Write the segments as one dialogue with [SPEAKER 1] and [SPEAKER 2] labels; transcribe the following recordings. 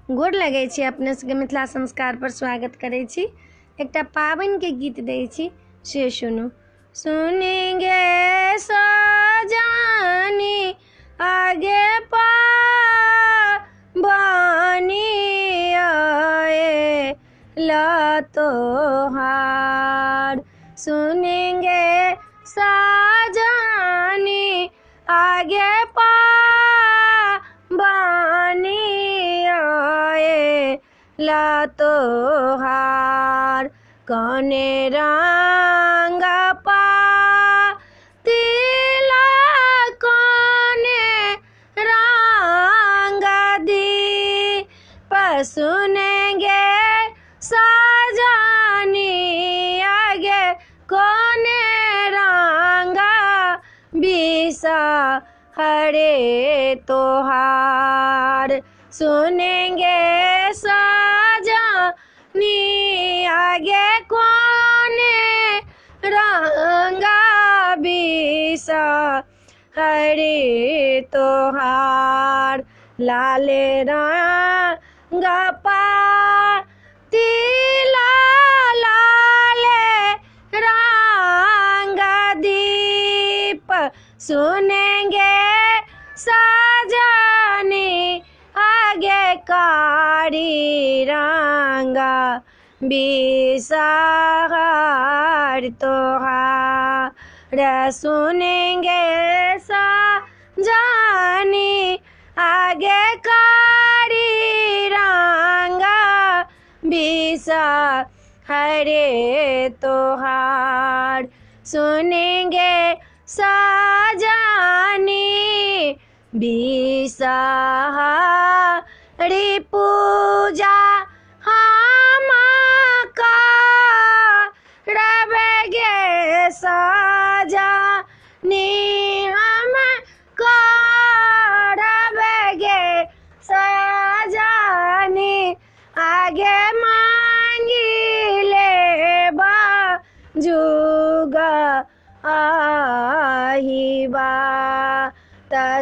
[SPEAKER 1] गोर लगै छी अपने सबके मिथिला संस्कार पर स्वागत करै छी। एकटा पाबनि के गीत दै छी से सुनू। सुनेंगे सजानी आगे पाबानी आए लतोहार। सुनेंगे सजानी आगे पाबानी आए लतोहार। कौने रंग पातिला कौने रंग दीप। सुनेंगे सजानी आगे कौने रंग बिसा हरे तोहार। सुनेंगे सजानी आगे कौने रंग बिसा हरे तोहार। लाल रंग पातिला लाल रंग दीप। सुनेंगे सजानी आगे कारी रंग बिसार तोहार। सुनेंगे सजानी आगे कारी रंग बिसा हरे तोहार। सुनेंगे सजानी बिसा हरि पूजा हम करबगे सजानी हम करबगे सजानी आगे मांगी लेबा जुग आहिबा।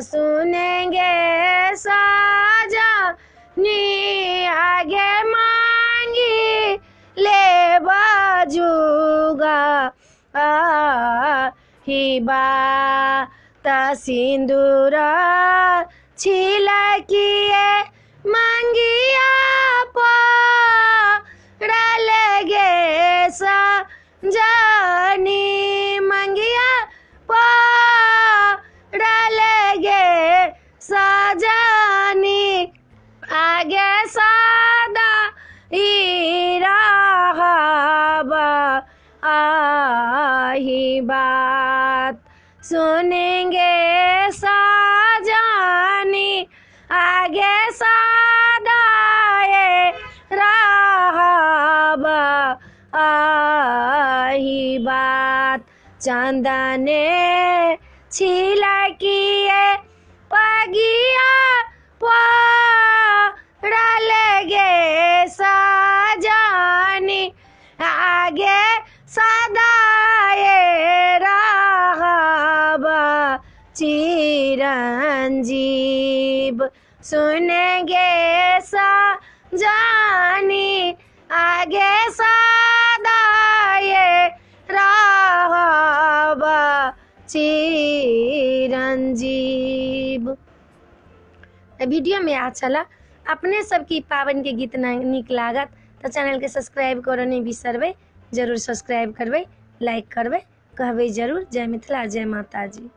[SPEAKER 1] सुनेंगे सजानी आगे मांगी लेबा जुग आहिबा। सिंदूर छिलकिए मंगिया पड़ल गे सजानी मंगिया पड़ल गे सजानी आगे सदा ही रहबा आही बात। सुनेंगे सजानी आगे सदा रहबा आही बात। चंदने छिलकिए पगिया पड़ल गे सजानी आगे सदा रहबा चिरंजीव। सुनेंगे सजानी आगे सदा रहबा चिरंजीव। वीडियो में अच्छा ला अपने सबकी पाबन के गीत निक लागत तो चैनल के सब्सक्राइब करो नहीं बिसरबे। जरूर सब्सक्राइब करबे, लाइक करबे, कहबे जरूर। जय मिथिला, जय माता जी।